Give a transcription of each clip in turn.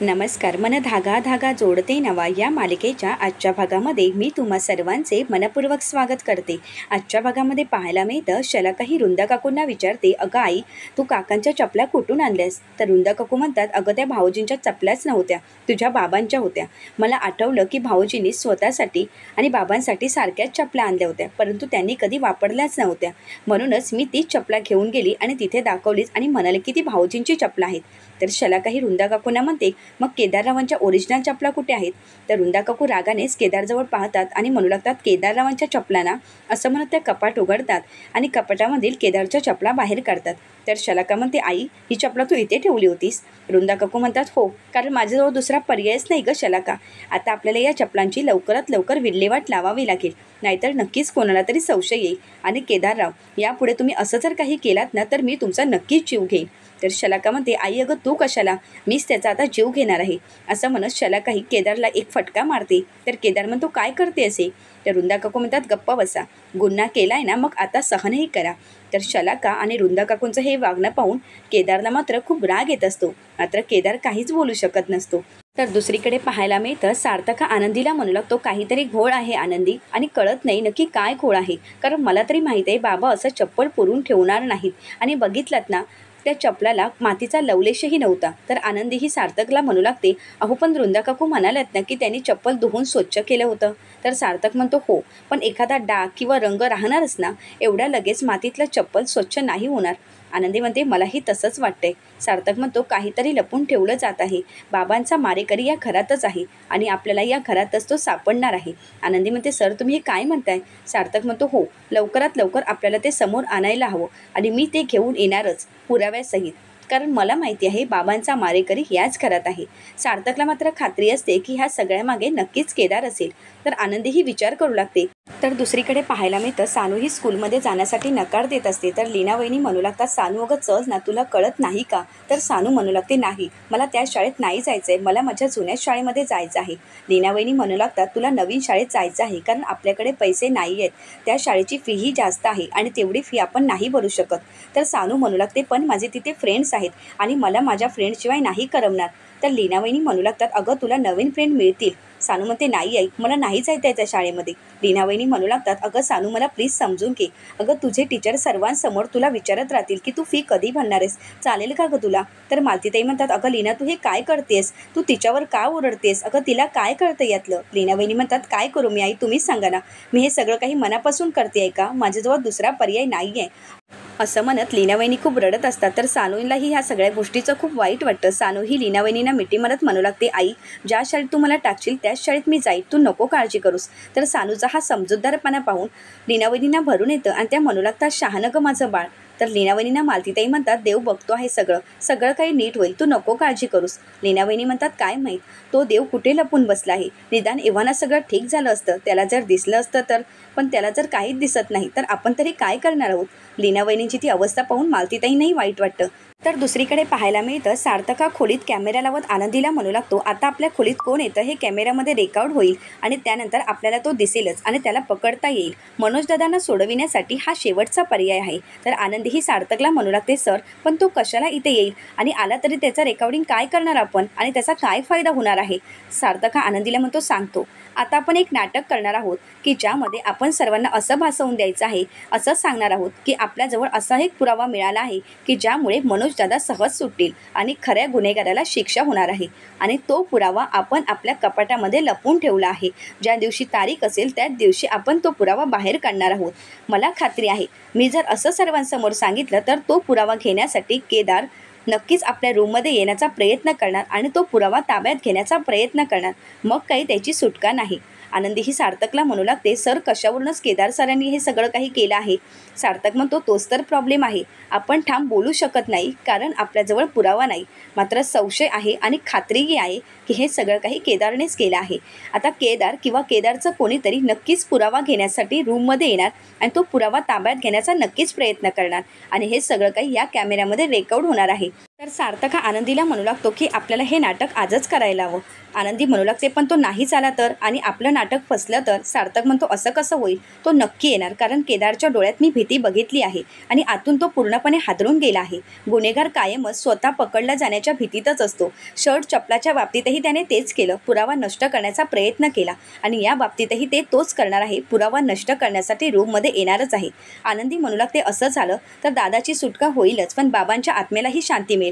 नमस्कार. मन धागा धागा जोडते नवा या मालिकेच्या आजच्या भागामध्ये मी तुम्हा सर्वांचे मनपूर्वक स्वागत करते. आजच्या भागामध्ये पाहायला मिळतं शलाका ही रुंदा काकूंना विचारते, अगं आई, तू काकांच्या चपला कुठून आणल्यास? तर रुंदा काकू म्हणतात, अगं त्या भाऊजींच्या चपल्याच नव्हत्या, तुझ्या बाबांच्या होत्या. मला आठवलं की भाऊजींनी स्वतःसाठी आणि बाबांसाठी सारख्याच चपला आणल्या होत्या, परंतु त्यांनी कधी वापरल्याच नव्हत्या. म्हणूनच मी तीच चपला घेऊन गेली आणि तिथे दाखवलीच आणि म्हणाले की ती भाऊजींची चपला आहेत. तर शलाका ही रुंदा काकूंना म्हणते, मग केदाररावांच्या ओरिजिनल चपला कुठे आहेत? तर रुंदा काकू रागानेच केदारजवळ पाहतात आणि म्हणू लागतात, केदाररावांच्या चपलांना, असं म्हणत त्या कपाट उघडतात आणि कपाटामधील केदारच्या चपला बाहेर काढतात. तर शलाका म्हणते, आई, ही चपला तू इथे ठेवली होतीस? रुंदा काकू म्हणतात, हो, कारण माझ्याजवळ दुसरा पर्यायच नाही गं शलाका. आता आपल्याला या चपलांची लवकरात लवकर विल्हेवाट लावावी लागेल, नाहीतर नक्कीच कोणाला तरी संशय येईल. आणि केदारराव, यापुढे तुम्ही असं जर काही केलात ना तर मी तुमचा नक्कीच जीव घेईन. तर शलाका म्हणते, आई, अगं तू कशाला, मीच त्याचा आता जीव घेणार आहे. असं म्हणत शलाकाही केदारला एक फटका मारते. तर केदार म्हणतो, काय करते असे? तर रुंदा काकू म्हणतात, गप्प बसा, गुन्हा केलाय ना मग आता सहनही करा. तर शलाका आणि रुंदा काकूंचं हे वागणं पाहून केदारला मात्र खूप राग येत असतो, मात्र केदार काहीच बोलू शकत नसतो. तर दुसरीकडे पाहायला मिळतं सार्थक आनंदीला म्हणू लागतो, काहीतरी घोळ आहे आनंदी, आणि कळत नाही नक्की काय घोळ आहे, कारण मला तरी माहीत आहे बाबा असं चप्पल पुरून ठेवणार नाहीत. आणि बघितलात ना, त्या चपलाला मातीचा लवलेशही नव्हता. तर आनंदी ही सार्थकला म्हणू लागते, अहो पण रुंदा काकू म्हणाल्यात ना की त्यांनी चप्पल धुवून स्वच्छ केलं होतं. तर सार्थक म्हणतो, हो, पण एखादा डाग किंवा रंग राहणारच ना, एवढ्या लगेच मातीतलं चप्पल स्वच्छ नाही होणार. आनंदी म्हणते, मलाही तसंच वाटतंय. सार्थक म्हणतो, काहीतरी लपून ठेवलं जात आहे, बाबांचा मारेकरी या घरातच आहे आणि आपल्याला या घरातच तो सापडणार आहे. आनंदी म्हणते, सर तुम्ही हे काय म्हणताय? सार्थक म्हणतो, हो, लवकरात लवकर आपल्याला ते समोर आणायला हवं आणि मी ते घेऊन येणारच पुराव्यासहित, कारण मला माहिती आहे बाबांचा मारेकरी याच घरात आहे. सार्थकला मात्र खात्री असते की ह्या सगळ्यामागे नक्कीच केदार असेल. तर आनंदीही विचार करू लागते. तर दुसरीकडे पाहायला मिळतं सानू ही स्कूलमध्ये जाण्यासाठी नकार देत असते. तर लीना वहिनी म्हणू लागतात, सानू अगं चल ना, तुला कळत नाही का? तर सानू म्हणू लागते, नाही, मला त्या शाळेत नाही जायचं आहे, मला माझ्या जुन्या शाळेमध्ये जायचं आहे. लीना वहिनी म्हणू लागतात, तुला नवीन शाळेत जायचं आहे कारण आपल्याकडे पैसे नाही आहेत, त्या शाळेची फीही जास्त आहे आणि तेवढी फी आपण नाही भरू शकत. तर सानू म्हणू लागते, पण माझे तिथे फ्रेंड्स आहेत आणि मला माझ्या फ्रेंड्सशिवाय नाही करमणार. तर लीना वहिनी म्हणू लागतात, अगं तुला नवीन फ्रेंड मिळतील. सानू म्हणते, नाही आई, मला नाही जायचं आहे त्या शाळेमध्ये. लीना वहिनी म्हणू लागतात, अगं सानू, मला प्लीज समजून घे. अगं तुझे टीचर सर्वांसमोर तुला विचारत राहतील की तू फी कधी भरणार आहेस, चालेल का गं तुला? तर मालतीताई म्हणतात, अगं लीना, तू हे काय करतेस? तू तिच्यावर का ओरडतेस? अगं तिला काय कळतं यातलं? लीना वहिनी म्हणतात, काय करू मी आई, तुम्हीच सांगा ना. मी हे सगळं काही मनापासून करते आहे का? माझ्याजवळ दुसरा पर्याय नाही आहे. असं म्हणत लीना वहिनी खूप रडत असतात. तर सानूलाही ह्या सगळ्या गोष्टीचं खूप वाईट वाटतं. सानू ही लीना वहिनींना मिठी मारत म्हणू लागते, आई, ज्या शाळेत तू मला टाकशील त्याच शाळेत मी जाईल, तू नको काळजी करूस. तर सानूचा हा समजूतदारपणा पाहून लीना वहिनींना भरून येतं आणि त्या म्हणू लागतात, शहाणं गं माझं बाळ. तर लीना वहिनींना मालतीताई म्हणतात, देव बघतो आहे सगळं काही नीट होईल, तू नको काळजी करूस. लीना वहिनी म्हणतात, काय माहीत तो देव कुठे लपून बसला आहे, निदान एव्हाना सगळं ठीक झालं असतं, त्याला जर दिसलं असतं तर, पण त्याला जर काहीच दिसत नाही तर आपण तरी काय करणार आहोत? लीना वहिनींची ती अवस्था पाहून मालतीताईंनाही वाईट वाटतं. तर दुसरीकडे पाहायला मिळतं सार्थक खोलीत कॅमेरा लावत आनंदीला म्हणू लागतो, आता आपल्या खोलीत कोण येतं हे कॅमेऱ्यामध्ये रेकॉर्ड होईल आणि त्यानंतर आपल्याला तो दिसेलच आणि त्याला पकडता येईल. मनोज दादांना सोडविण्यासाठी हा शेवटचा पर्याय आहे. तर आनंदी ही सार्थकला म्हणू लागते, सर पण तो कशाला इथे येईल आणि आला तरी त्याचं रेकॉर्डिंग काय करणार आपण आणि त्याचा काय फायदा होणार आहे? सार्थक हा आनंदीला म्हणतो, सांगतो, आता आपण एक नाटक करणार आहोत की ज्यामध्ये आपण सर्वांना असं भासवून द्यायचं आहे, असं सांगणार आहोत की आपल्याजवळ असा एक पुरावा मिळाला आहे की ज्यामुळे मनोज दादा सहज सुटतील आणि खऱ्या गुन्हेगाराला शिक्षा होणार आहे. आणि तो पुरावा आपण आपल्या कपाटामध्ये लपवून ठेवला आहे. ज्या दिवशी तारीख असेल त्याच दिवशी आपण तो पुरावा बाहेर काढणार आहोत. मला खात्री आहे, मी जर असं सर्वांसमोर सांगितलं तर तो पुरावा घेण्यासाठी केदार नक्कीच आपल्या रूममध्ये येण्याचा प्रयत्न करणार आणि तो पुरावा ताब्यात घेण्याचा प्रयत्न करणार. मग काही त्याची सुटका नाही. आनंदी ही सार्थकला म्हणू लागते, सर कशावरूनच केदार सरांनी हे सगळं काही केलं आहे? सार्थक म्हणतो, तोच तर प्रॉब्लेम आहे, आपण ठाम बोलू शकत नाही कारण आपल्याजवळ पुरावा नाही, मात्र संशय आहे आणि खात्रीही आहे की हे सगळं काही केदारनेच केलं आहे. आता केदार किंवा केदारचं कोणीतरी नक्कीच पुरावा घेण्यासाठी रूममध्ये येणार आणि तो पुरावा ताब्यात घेण्याचा नक्कीच प्रयत्न करणार आणि हे सगळं काही या कॅमेऱ्यामध्ये रेकॉर्ड होणार आहे. तर सार्थक हा आनंदीला म्हणू लागतो की आपल्याला हे नाटक आजच करायला हवं. आनंदी म्हणू लागते पण तो नाहीच आला तर आणि आपलं नाटक फसलं तर. सार्थक म्हणतो असं कसं होईल, तो नक्की येणार, कारण केदारच्या डोळ्यात मी भीती बघितली आहे आणि आतून तो पूर्णपणे हादरून गेला आहे. गुन्हेगार कायमच स्वतः पकडला जाण्याच्या भीतीतच असतो. शर्ट चपलाच्या बाबतीतही त्याने तेच केलं, पुरावा नष्ट करण्याचा प्रयत्न केला आणि या बाबतीतही ते तोच करणार आहे, पुरावा नष्ट करण्यासाठी रूममध्ये येणारच आहे. आनंदी म्हणू लागते असं झालं तर दादाची सुटका होईलच, पण बाबांच्या आत्मेलाही शांती मिळेल.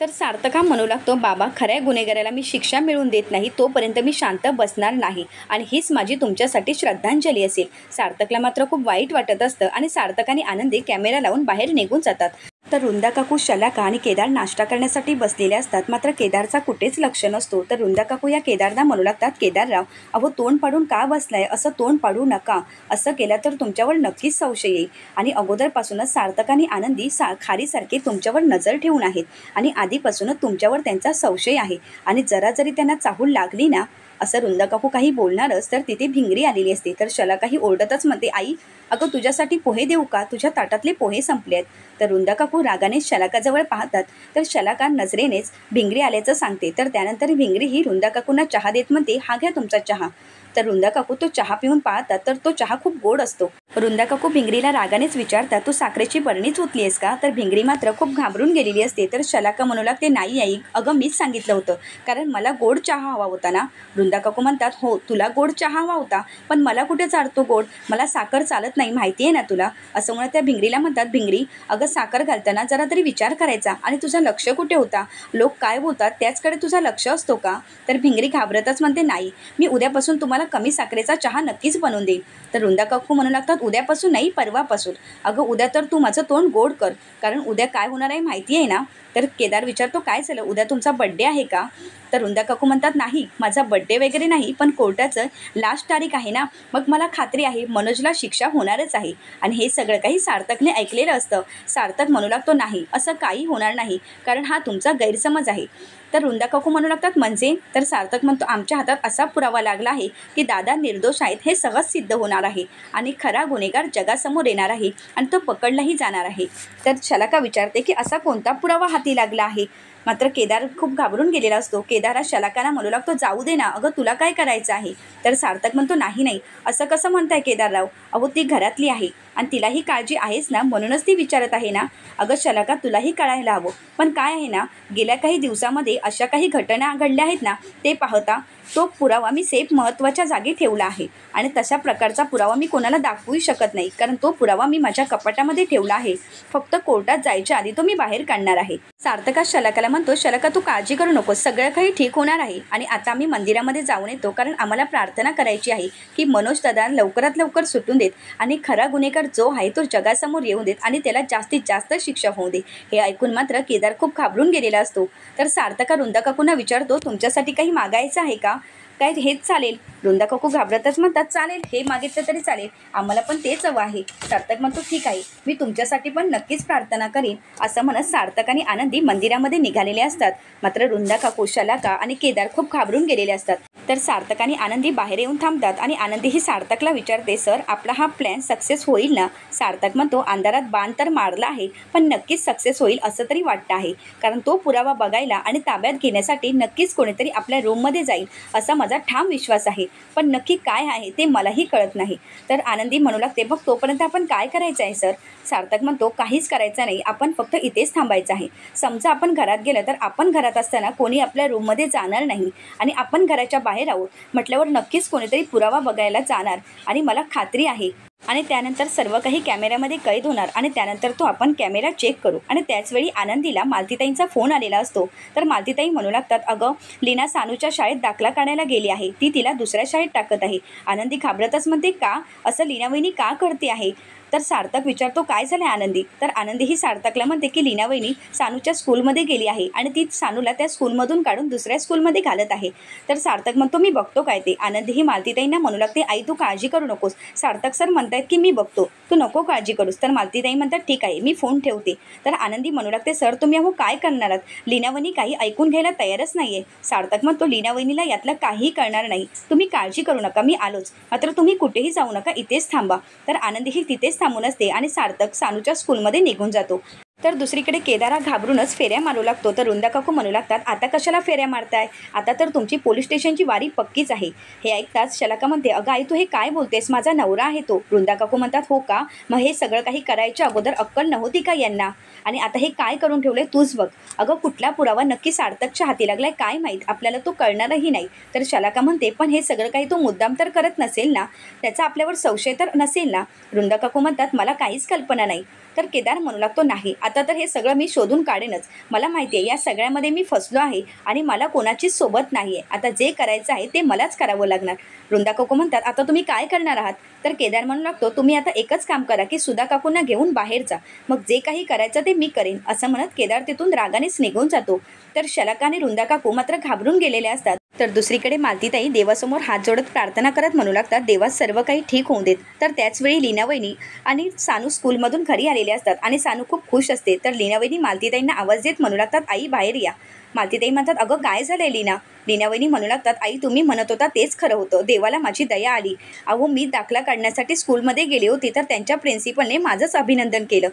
तर सार्थक हा म्हणू लागतो बाबा, खऱ्या गुन्हेगाराला मी शिक्षा मिळवून देत नाही तोपर्यंत मी शांत बसणार नाही आणि हीच माझी तुमच्यासाठी श्रद्धांजली असेल. सार्थकला मात्र खूप वाईट वाटत असतं आणि सार्थक आणि आनंदी कॅमेरा लावून बाहेर निघून जातात. तर वृंदा काकू, शलाका आणि केदार नाश्ता करण्यासाठी बसलेले असतात, मात्र केदारचा कुठेच लक्ष नसतो. तर वृंदा काकू या केदारला म्हणू लागतात, केदारराव अहो तोंड पाडून का बसलाय, असं तोंड पाडू नका, असं केलं तर तुमच्यावर नक्कीच संशय येईल आणि अगोदरपासूनच सार्थक आणि आनंदी खारीसारखे तुमच्यावर नजर ठेवून आहेत आणि आधीपासूनच तुमच्यावर त्यांचा संशय आहे आणि जरा जरी त्यांना चाहूल लागली ना, असं वृंदा काकू काही बोलणारच तर तिथे भिंगरी आलेली असते. तर शलाकाही ओरडतच म्हणते, आई अगं तुझ्यासाठी पोहे देऊ का, तुझ्या ताटातले पोहे संपले आहेत. तर वृंदा काकू रागाने शलाकाजवळ पाहतात, तर शलाका नजरेनेच भिंगरी आल्याचं सांगते. तर त्यानंतर भिंगरी ही वृंदा काकूंना चहा देत म्हणते, हा घ्या तुमचा चहा. तर वृंदा काकू तो चहा पिऊन पाहतात तर तो चहा खूप गोड असतो. वृंदा काकू भिंगरीला रागानेच विचारतात, तू साखरेची बरणीच ओतलीयस का. तर भिंगरी मात्र खूप घाबरून गेलेली असते. तर शलाका म्हणू लागते, नाही आई, अगं मीच सांगितलं होतं, कारण मला गोड चहा हवा होता ना. वृंदा काकू म्हणतात, हो तुला गोड चहा हवा होता, पण मला कुठे चालतो गोड, मला साखर चालत नाही, माहिती आहे ना तुला. असं म्हणत त्या भिंगरीला म्हणतात, भिंगरी अगं साखर घालताना जरा तरी विचार करायचा आणि तुझं लक्ष कुठे होता, लोक काय बोलतात त्याचकडे तुझा लक्ष असतो का. तर भिंगरी घाबरतच म्हणते, नाही मी उद्यापासून तुम्हाला कमी साखरेचा चहा नक्कीच बनवून देईन. तर वृंदा काकू म्हणू लागतात, उद्यापासून नाही परवापासून. अगं उद्या तर तू माझं तोंड गोड कर, कारण उद्या काय होणार आहे माहिती आहे ना. तर केदार विचारतो, काय झालं, उद्या तुमचा बड्डे आहे का. तर वृंदा काकू म्हणतात, नाही माझा बड्डे वगैरे नाही, पण कोर्टाचं लास्ट तारीख आहे ना, मग मला खात्री आहे मनोजला शिक्षा होणारच आहे. आणि हे सगळं काही सार्थकने ऐकलेलं असतं. सार्थक म्हणू लागतो, नाही असं काही होणार नाही, कारण हा तुमचा गैरसमज आहे. तर वृंदा काकू म्हणू लागतात, म्हणजे. तर सार्थक म्हणतो, आमच्या हातात असा पुरावा लागला आहे की दादा निर्दोष आहेत हे सहज सिद्ध होणार आहे आणि खरा गुन्हेगार जगासमोर येणार आहे आणि तो पकडलाही जाणार आहे. तर शलाका विचारते की असा कोणता पुरावा हाती लागला आहे. मात्र केदार खूप घाबरून गेलेला असतो. केदार हा शलाकाला म्हणू लागतो, जाऊ दे ना, अगं तुला काय करायचं आहे. तर सार्थक म्हणतो, नाही असं कसं म्हणताय केदारराव, अहो ती घरातली आहे आणि तिलाही काळजी आहेच ना, म्हणूनच ती विचारत आहे ना. अगं शलाका तुलाही कळायला हवं, पण काय आहे ना, गेल्या काही दिवसामध्ये अशा काही घटना घडल्या आहेत ना, ते पाहता तो पुरावा मी सेफ महत्त्वाच्या जागी ठेवला आहे आणि तशा प्रकारचा पुरावा मी कोणाला दाखवूही शकत नाही, कारण तो पुरावा मी माझ्या कपाटामध्ये ठेवला आहे. फक्त कोर्टात जायच्या आधी तो मी बाहेर काढणार आहे. सार्थका शलाकाला म्हणतो, शलाका तू काळजी करू नको, सगळं काही ठीक होणार आहे आणि आता आम्ही मंदिरामध्ये जाऊन येतो, कारण आम्हाला प्रार्थना करायची आहे की मनोज दादा लवकरात लवकर सुटून देत आणि खरा गुन्हेगार जो आहे तो जगासमोर येऊन देत आणि त्याला जास्तीत जास्त शिक्षा होऊ दे. हे ऐकून मात्र केदार खूप घाबरून गेलेला असतो. तर सार्थका वृंदा काकूंना विचारतो, तुमच्यासाठी काही मागायचं आहे का, काय हेच चालेल. वृंदा काकू घाबरतच म्हणतात, चालेल हे मागितलं तरी चालेल, आम्हाला पण तेच हवं आहे. सार्थक म्हणतो, ठीक आहे मी तुमच्यासाठी पण नक्कीच प्रार्थना करीन. असं म्हणत सार्थक आणि आनंदी मंदिरामध्ये निघालेले असतात. मात्र वृंदा काकू, शलाका आणि केदार खूप घाबरून गेलेले असतात. तर सार्थक आणि आनंदी बाहेर येऊन थांबतात आणि आनंदी ही सार्थकला विचारते, सर आपला हा प्लॅन सक्सेस होईल ना. सार्थक म्हणतो, अंधारात बाण तर मारला आहे, पण नक्कीच सक्सेस होईल असं तरी वाटतं आहे, कारण तो पुरावा बघायला आणि ताब्यात घेण्यासाठी नक्कीच कोणीतरी आपल्या रूममध्ये जाईल असा माझा ठाम विश्वास आहे, पण नक्की काय आहे ते मलाही कळत नाही. तर आनंदी म्हणू लागते, बघ तोपर्यंत आपण काय करायचं आहे सर. सार्थक म्हणतो, काहीच करायचं नाही, आपण फक्त इथेच थांबायचं आहे. समजा आपण घरात गेलं तर आपण घरात असताना कोणी आपल्या रूममध्ये जाणार नाही आणि आपण घराच्या बाहेर आहोत म्हटल्यावर नक्कीच कोणीतरी पुरावा बघायला जाणार आणि मला खात्री आहे. आणि त्यानंतर सर्व काही कॅमेऱ्यामध्ये कैद होणार आणि त्यानंतर तो आपण कॅमेरा चेक करू. आणि त्याचवेळी आनंदीला मालतीताईंचा फोन आलेला असतो. तर मालतीताई म्हणू लागतात, अगं लीना सानूच्या शाळेत दाखला काढायला गेली आहे, ती तिला दुसऱ्या शाळेत टाकत आहे. आनंदी घाबरतच म्हणते, का असं लीना वहिनी का करते आहे. तर सार्थक विचारतो, काय झालं आनंदी. तर आनंदी ही सार्थकला म्हणते की लीना वहिनी सानूच्या स्कूलमध्ये गेली आहे आणि ती सानूला त्या स्कूलमधून काढून दुसऱ्या स्कूलमध्ये घालत आहे. तर सार्थक म्हणतो, मी बघतो काय ते. आनंदी ही मालतीताईंना म्हणू लागते, आई तू काळजी करू नकोस, सार्थक सर म्हणतायत की मी बघतो, तू नको काळजी करूस. तर मालतीताई म्हणतात, ठीक आहे मी फोन ठेवते. तर आनंदी म्हणू लागते, सर तुम्ही अहो काय करणार आहात, लीना वहिनी काही ऐकून घ्यायला तयारच नाहीये. सार्थक म्हणतो, लीना वहिनीला यातलं काहीही कळणार नाही, तुम्ही काळजी करू नका, मी आलोच, मात्र तुम्ही कुठेही जाऊ नका, इथेच थांबा. तर आनंदी ही तिथेच थांबून असते आणि सार्थक सानूच्या स्कूलमध्ये निघून जातो. तर दुसरीकडे केदार हा घाबरूनच फेऱ्या मारू लागतो. तर वृंदा काकू म्हणू लागतात, आता कशाला फेऱ्या मारताय, आता तर तुमची पोलीस स्टेशनची वारी पक्कीच आहे. हे ऐकताच शलाका म्हणते, अगं आई तू हे काय बोलतेस, माझा नवरा आहे तो. वृंदा काकू म्हणतात, हो का, मग हे सगळं काही करायच्या अगोदर अक्कल नव्हती का यांना, आणि आता हे काय करून ठेवलंय तूच बघ. अगं कुठला पुरावा नक्की सार्थकच्या हाती लागलाय काय माहीत, आपल्याला तो कळणारही नाही. तर शलाका म्हणते, पण हे सगळं काही तो मुद्दाम तर करत नसेल ना, त्याचा आपल्यावर संशय तर नसेल ना. वृंदा काकू म्हणतात, मला काहीच कल्पना नाही. तर केदार म्हणू लागतो, नाही आता तर हे सगळं मी शोधून काढेनच. मला माहिती आहे या सगळ्यामध्ये मी फसलो आहे आणि मला कोणाचीच सोबत नाही आहे. आता जे करायचं आहे ते मलाच करावं लागणार. वृंदा काकू म्हणतात, आता तुम्ही काय करणार आहात. तर केदार म्हणू लागतो, तुम्ही आता एकच काम करा की सुधा काकूंना घेऊन बाहेर जा, मग जे काही करायचं ते मी करेन. असं म्हणत केदार तिथून रागानेच निघून जातो. तर शलाका आणि वृंदा काकू मात्र घाबरून गेलेले असतात. तर दुसरीकडे मालतीताई देवासमोर हात जोडत प्रार्थना करत म्हणू लागतात, देवा सर्व काही ठीक होऊन देत. तर त्याचवेळी लीनावहिनी आणि सानू स्कूलमधून घरी आलेले असतात आणि सानू खूप खुश असते. तर लीनावहिनी मालतीताईंना आवाज देत म्हणू लागतात, आई बाहेर या. मालतीताई म्हणतात, अगं काय झालंय लीना. लीनावहिनी म्हणू लागतात, आई तुम्ही म्हणत होता तेच खरं होतं, देवाला माझी दया आली. अहो मी दाखला काढण्यासाठी स्कूलमध्ये गेली होती तर त्यांच्या प्रिन्सिपलने माझंच अभिनंदन केलं.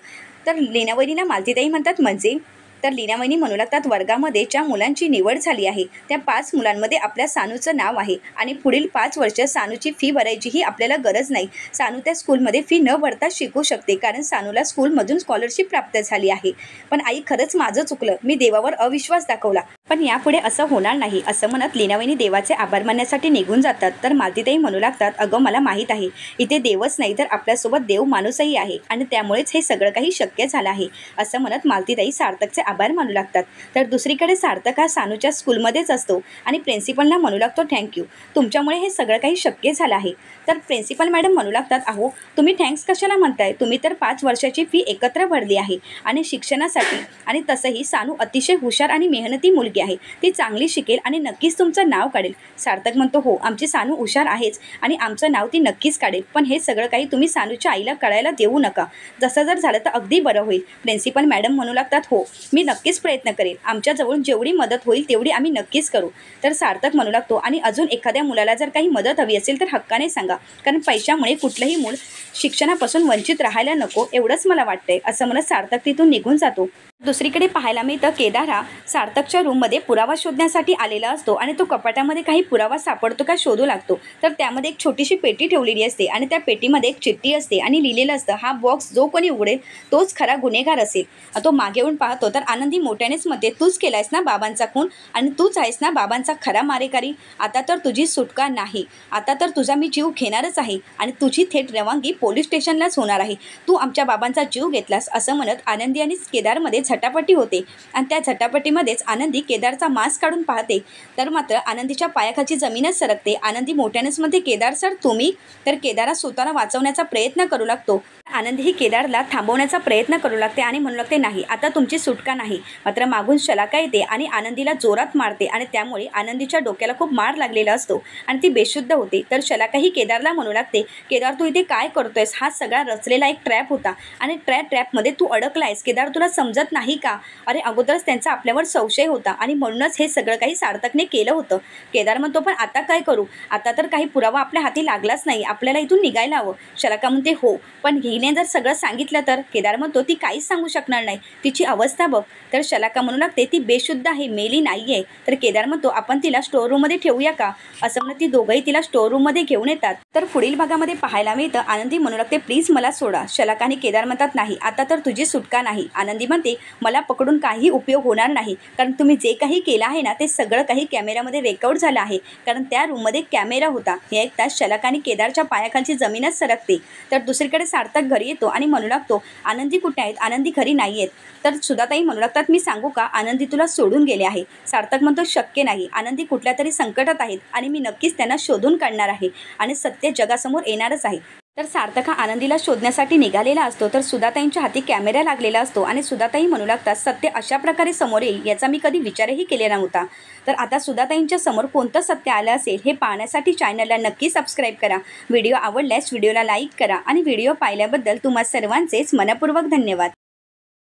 तर लीनावहिनीला मालतीताई म्हणतात, म्हणजे. तर लीनावहिनी म्हणू लागतात, वर्गामध्ये ज्या मुलांची निवड झाली आहे त्या 5 मुलांमध्ये आपल्या सानूचं नाव आहे आणि पुढील 5 वर्ष सानूची फी भरायचीही आपल्याला गरज नाही. सानू त्या स्कूलमध्ये फी न भरता शिकू शकते कारण सानूला स्कूलमधून स्कॉलरशिप प्राप्त झाली आहे. पण आई खरंच माझं चुकलं, मी देवावर अविश्वास दाखवला, पण यापुढे असं होणार नाही. असं म्हणत लीनावहिनी देवाचे आभार मानण्यासाठी निघून जातात. तर मालतीताई म्हणू लागतात, अगं मला माहीत आहे इथे देवच नाही तर आपल्यासोबत देव माणूसही आहे आणि त्यामुळेच हे सगळं काही शक्य झालं आहे. असं म्हणत मालतीताई सार्थकचे आभार मानू लागतात. तर दुसरीकडे सार्थक हा सानूच्या स्कूलमध्येच असतो आणि प्रिन्सिपलला म्हणू लागतो, थँक्यू, तुमच्यामुळे हे सगळं काही शक्य झालं आहे. तर प्रिन्सिपल मॅडम म्हणू लागतात, अहो तुम्ही थँक्स कशाला म्हणताय, तुम्ही तर 5 वर्षाची फी एकत्र भरली आहे आणि शिक्षणासाठी, आणि तसंही सानू अतिशय हुशार आणि मेहनती मुलगी आहे, ती चांगली शिकेल आणि नक्कीच तुमचं नाव काढेल. सार्थक म्हणतो, हो आमची सानू हुशार आहेच आणि आमचं नाव ती नक्कीच काढेल, पण हे सगळं काही तुम्ही सानूच्या आईला कळायला देऊ नका. जसं जर झालं तर अगदी बरं होईल. प्रिन्सिपल मॅडम म्हणू लागतात, हो मी नक्कीच प्रयत्न करेन, आमच्याजवळून जेवढी मदत होईल तेवढी आम्ही नक्कीच करू. तर सार्थक म्हणू लागतो, आणि अजून एखाद्या मुलाला जर काही मदत हवी असेल तर हक्काने सांगा, कारण पैशामुळे कुठलंही मूल शिक्षणापासून वंचित राहायला नको एवढंच मला वाटतंय. असं म्हणत सार्थक तिथून निघून जातो. दुसरीकडे पाहायला मिळतं, केदार हा सार्थकच्या रूममध्ये पुरावा शोधण्यासाठी आलेला असतो आणि तो कपाटामध्ये काही पुरावा सापडतो का शोधू लागतो. तर त्यामध्ये एक छोटीशी पेटी ठेवलेली असते आणि त्या पेटीमध्ये एक चिठ्ठी असते आणि लिहिलेलं असतं, हा बॉक्स जो कोणी उघडेल तोच खरा गुन्हेगार असेल. तो मागे येऊन पाहतो तर आनंदी मोठ्यानेच म्हणते, तूच केलायस ना बाबांचा खून आणि तूच आहेस ना बाबांचा खरा मारेकरी. आता तर तुझी सुटका नाही, आता तर तुझा मी जीव घेणारच आहे आणि तुझी थेट रवानगी पोलीस स्टेशनलाच होणार आहे. तू आमच्या बाबांचा जीव घेतलास. असं म्हणत आनंदी आणि केदारमध्ये झटापटी होते आणि त्या झटापटीमध्येच आनंदी केदारचा मास्क काढून पाहते तर मात्र आनंदीच्या पायाखालची जमीनच सरकते. आनंदी मोठ्यानेच म्हणते, केदार सर तुम्ही. तर केदार स्वतःला वाचवण्याचा प्रयत्न करू लागतो. आनंदी ही केदारला थांबवण्याचा प्रयत्न करू लागते आणि म्हणू लागते, नाही आता तुमची सुटका नाही. मात्र मागून शलाका येते आणि आनंदीला जोरात मारते आणि त्यामुळे आनंदीच्या डोक्याला खूप मार लागलेला असतो आणि ती बेशुद्ध होते. तर शलाका ही केदारला म्हणू लागते, केदार तू इथे काय करतोयस, हा सगळा रचलेला एक ट्रॅप होता आणि ट्रॅपमध्ये तू अडकलायस. केदार तुला समजत नाही का, अरे अगोदरच त्यांचा आपल्यावर संशय होता आणि म्हणूनच हे सगळं काही सार्थकने केलं होतं. केदार म्हणतो, पण आता काय करू, आता तर काही पुरावा आपल्या हाती लागलाच नाही, आपल्याला इथून निघायला हवं. शलाका म्हणते, हो पण हिने जर सगळं सांगितलं तर. केदार म्हणतो, ती काहीच सांगू शकणार नाही, तिची अवस्था बघ. तर शलाका म्हणू लागते, ती बेशुद्ध आहे, मेली नाही आहे. तर केदार म्हणतो, आपण तिला स्टोअर रूममध्ये ठेवूया का. असं म्हणत ती दोघंही तिला स्टोअर रूममध्ये घेऊन येतात. तर पुढील भागामध्ये पाहायला मिळतं, आनंदी म्हणू लागते, प्लीज मला सोडा. शलाका आणि केदार म्हणतात, नाही आता तर तुझी सुटका नाही. आनंदी म्हणते, मला पकडून काही उपयोग होणार नाही, कारण तुम्ही जे काही केलं आहे ना ते सगळं काही कॅमेऱ्यामध्ये रेकॉर्ड झालं आहे, कारण त्या रूममध्ये कॅमेरा होता. हे ऐकताच शलाका आणि केदारच्या पायाखालची जमीनच सरकते. तर दुसरीकडे सार्थक घरी येतो आणि म्हणू लागतो, आनंदी कुठे आहेत, आनंदी घरी नाही आहेत. तर सुधाताई म्हणू लागतात, मी सांगू का, आनंदी तुला सोडून गेले आहे. सार्थक म्हणतो, शक्य नाही, आनंदी कुठल्या तरी संकटात आहेत आणि मी नक्कीच त्यांना शोधून काढणार आहे आणि सत्य जगासमोर येणारच आहे. तर सार्थक हा आनंदीला शोधण्यासाठी निघालेला असतो. तर सुधाताईंच्या हाती कॅमेरा लागलेला असतो आणि सुधाताई म्हणू लागतात, सत्य अशा प्रकारे समोर येईल याचा मी कधी विचारही केलेला नव्हता. तर आता सुधाताईंच्या समोर कोणतं सत्य आलं असेल हे पाहण्यासाठी चॅनलला नक्की सबस्क्राईब करा. व्हिडिओ आवडल्यास व्हिडिओला लाईक करा आणि व्हिडिओ पाहिल्याबद्दल तुम्हा सर्वांचेच मनपूर्वक धन्यवाद.